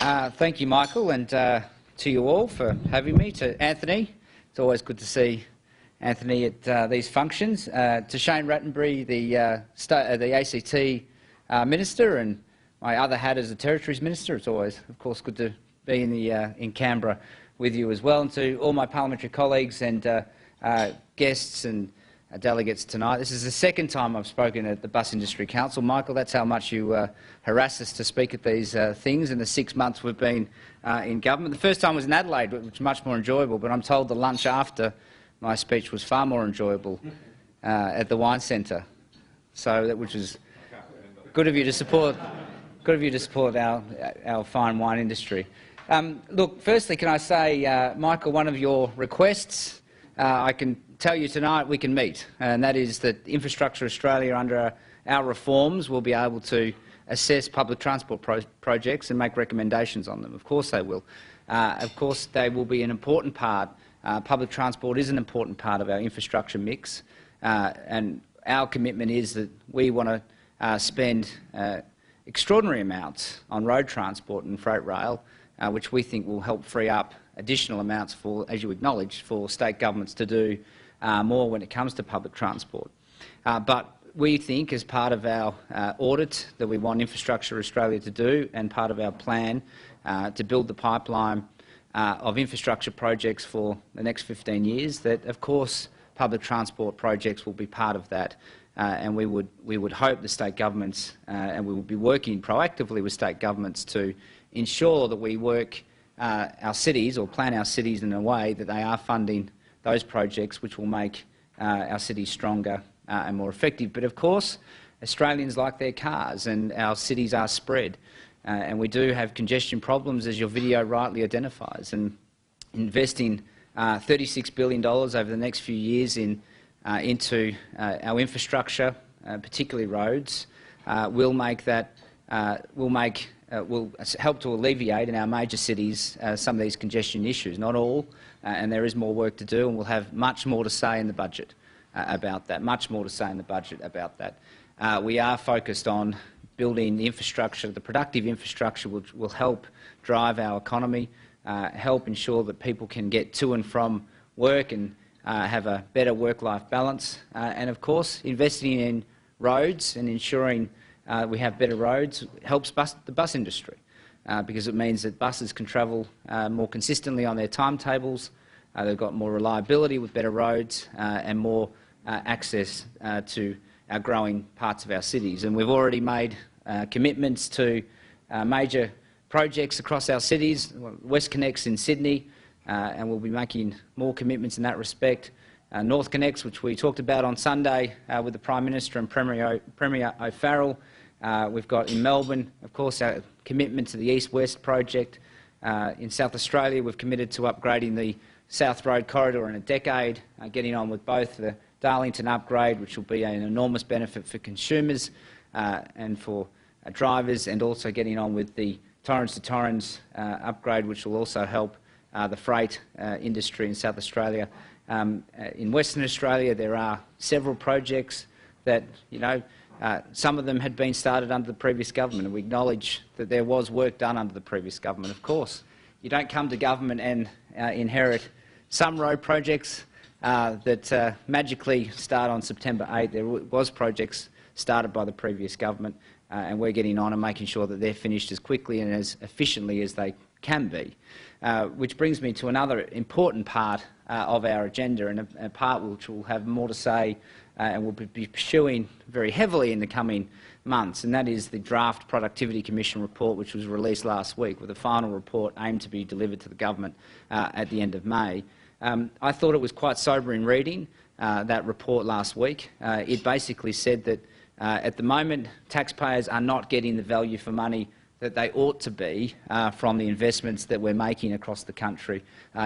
Thank you, Michael, and to you all for having me. To Anthony, it's always good to see Anthony at these functions. To Shane Rattenbury, the ACT Minister, and my other hat as the Territories Minister. It's always, of course, good to be in Canberra with you as well. And to all my parliamentary colleagues and guests and delegates tonight. This is the second time I've spoken at the Bus Industry Council. Michael, that's how much you harass us to speak at these things in the 6 months we've been in government. The first time was in Adelaide, which was much more enjoyable, but I'm told the lunch after my speech was far more enjoyable at the Wine Centre. So, which was good of you to support. Good of you to support our fine wine industry. Look, firstly, can I say, Michael, one of your requests, I can tell you tonight we can meet, and that is that Infrastructure Australia, under our reforms, will be able to assess public transport projects and make recommendations on them. Of course they will. Of course they will be an important part. Public transport is an important part of our infrastructure mix, and our commitment is that we want to spend extraordinary amounts on road transport and freight rail, which we think will help free up additional amounts for, as you acknowledged, for state governments to do more when it comes to public transport. But we think, as part of our audit that we want Infrastructure Australia to do, and part of our plan to build the pipeline of infrastructure projects for the next 15 years, that of course public transport projects will be part of that. And we would hope the state governments, and we will be working proactively with state governments to ensure that we work our cities, or plan our cities in a way that they are funding those projects which will make our cities stronger and more effective. But of course, Australians like their cars, and our cities are spread, and we do have congestion problems, as your video rightly identifies. And investing $36 billion over the next few years into our infrastructure, particularly roads, will help to alleviate in our major cities some of these congestion issues. Not all, and there is more work to do, and we'll have much more to say in the budget about that. Much more to say in the budget about that. We are focused on building the infrastructure, the productive infrastructure, which will help drive our economy, help ensure that people can get to and from work and have a better work-life balance, and of course investing in roads and ensuring we have better roads helps the bus industry, because it means that buses can travel more consistently on their timetables. They've got more reliability with better roads and more access to our growing parts of our cities. And we've already made commitments to major projects across our cities, WestConnex in Sydney, and we'll be making more commitments in that respect. NorthConnex, which we talked about on Sunday with the Prime Minister and Premier O'Farrell. We've got in Melbourne, of course, our commitment to the East-West project. In South Australia, we've committed to upgrading the South Road corridor in a decade, getting on with both the Darlington upgrade, which will be an enormous benefit for consumers and for drivers, and also getting on with the Torrens to Torrens upgrade, which will also help the freight industry in South Australia. In Western Australia, there are several projects that, some of them had been started under the previous government, and we acknowledge that there was work done under the previous government. Of course, you don't come to government and inherit some road projects that magically start on September 8. There was projects started by the previous government, and we're getting on and making sure that they're finished as quickly and as efficiently as they can be. Which brings me to another important part of our agenda, and a part which will have more to say and will be pursuing very heavily in the coming months, and that is the draft Productivity Commission report, which was released last week, with a final report aimed to be delivered to the government at the end of May. I thought it was quite sobering reading that report last week. It basically said that at the moment taxpayers are not getting the value for money that they ought to be from the investments that we're making across the country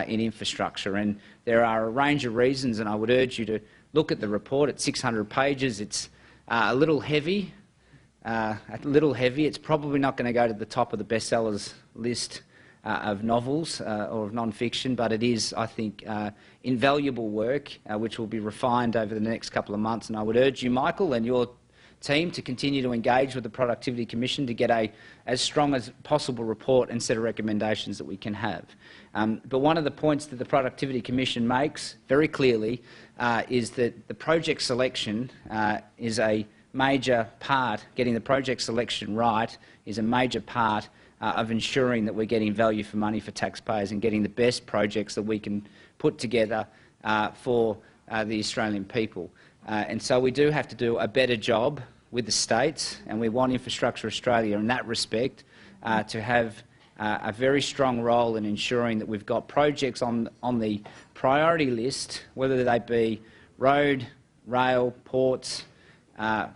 in infrastructure. And there are a range of reasons, and I would urge you to look at the report. It's 600 pages. It's a little heavy. It's probably not going to go to the top of the bestsellers list of novels or of non-fiction, but it is, I think, invaluable work which will be refined over the next couple of months. And I would urge you, Michael, and your team to continue to engage with the Productivity Commission to get as strong as possible report and set of recommendations that we can have. But one of the points that the Productivity Commission makes very clearly is that the project selection is a major part, getting the project selection right is a major part of ensuring that we're getting value for money for taxpayers and getting the best projects that we can put together for the Australian people. And so we do have to do a better job with the states, and we want Infrastructure Australia in that respect to have a very strong role in ensuring that we've got projects on the priority list, whether they be road, rail, ports,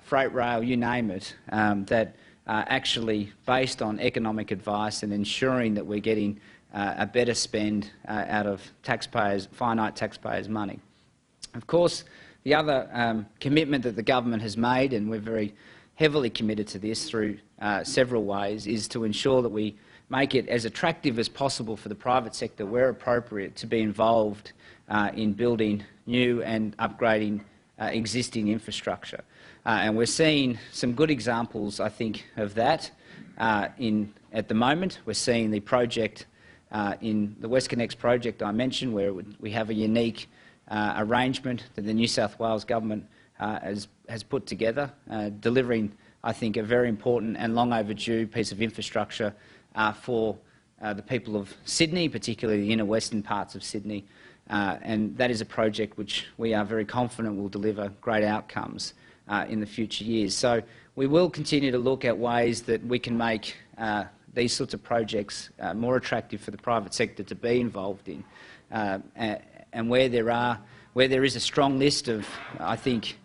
freight rail, you name it, that are actually based on economic advice and ensuring that we're getting a better spend out of taxpayers, finite taxpayers' money. Of course, the other commitment that the government has made, and we're very heavily committed to this through several ways, is to ensure that we make it as attractive as possible for the private sector, where appropriate, to be involved in building new and upgrading existing infrastructure. And we're seeing some good examples, I think, of that at the moment. We're seeing the project in the WestConnex project I mentioned, where we have a unique arrangement that the New South Wales government has put together, delivering, I think, a very important and long overdue piece of infrastructure for the people of Sydney, particularly the inner western parts of Sydney. And that is a project which we are very confident will deliver great outcomes in the future years. So we will continue to look at ways that we can make these sorts of projects more attractive for the private sector to be involved in. And where there is a strong list of, I think,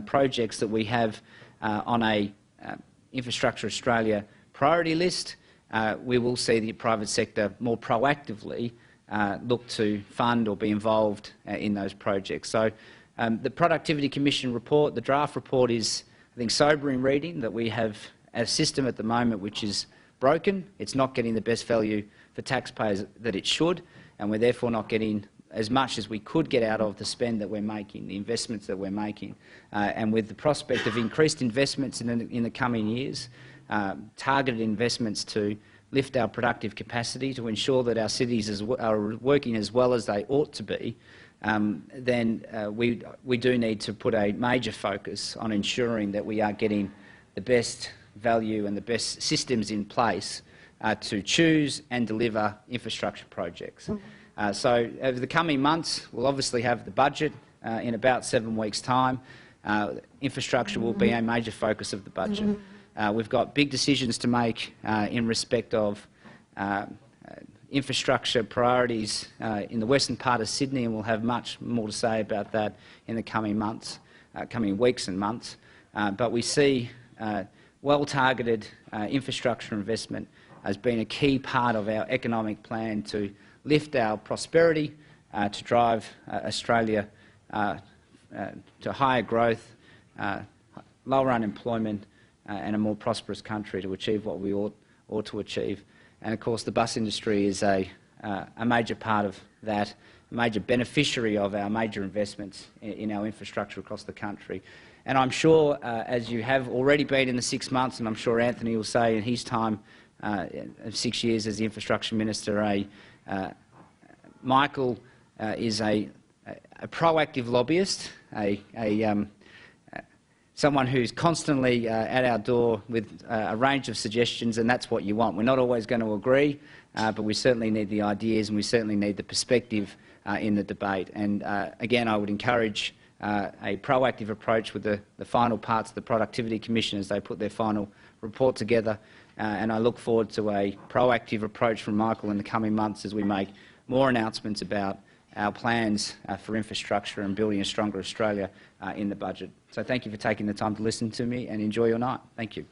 projects that we have on a Infrastructure Australia priority list, we will see the private sector more proactively look to fund or be involved in those projects. So the Productivity Commission report, the draft report, is, I think, sobering reading, that we have a system at the moment which is broken. It's not getting the best value for taxpayers that it should, and we're therefore not getting as much as we could get out of the spend that we're making, the investments that we're making. And with the prospect of increased investments in the coming years, targeted investments to lift our productive capacity, to ensure that our cities are working as well as they ought to be, then we do need to put a major focus on ensuring that we are getting the best value and the best systems in place to choose and deliver infrastructure projects. So over the coming months, we'll obviously have the budget in about 7 weeks' time. Infrastructure will be a major focus of the budget. We've got big decisions to make in respect of infrastructure priorities in the western part of Sydney, and we'll have much more to say about that in the coming months, coming weeks and months. But we see well-targeted infrastructure investment as being a key part of our economic plan to lift our prosperity, to drive Australia to higher growth, lower unemployment, and a more prosperous country to achieve what we ought to achieve. And of course the bus industry is a major part of that, a major beneficiary of our major investments in our infrastructure across the country. And I'm sure, as you have already been in the 6 months, and I'm sure Anthony will say in his time of 6 years as the Infrastructure Minister, Michael is a proactive lobbyist, someone who's constantly at our door with a range of suggestions, and that's what you want. We're not always going to agree, but we certainly need the ideas and we certainly need the perspective in the debate. And again, I would encourage a proactive approach with the final parts of the Productivity Commission as they put their final report together. And I look forward to a proactive approach from Michael in the coming months as we make more announcements about our plans for infrastructure and building a stronger Australia in the budget. So thank you for taking the time to listen to me, and enjoy your night. Thank you.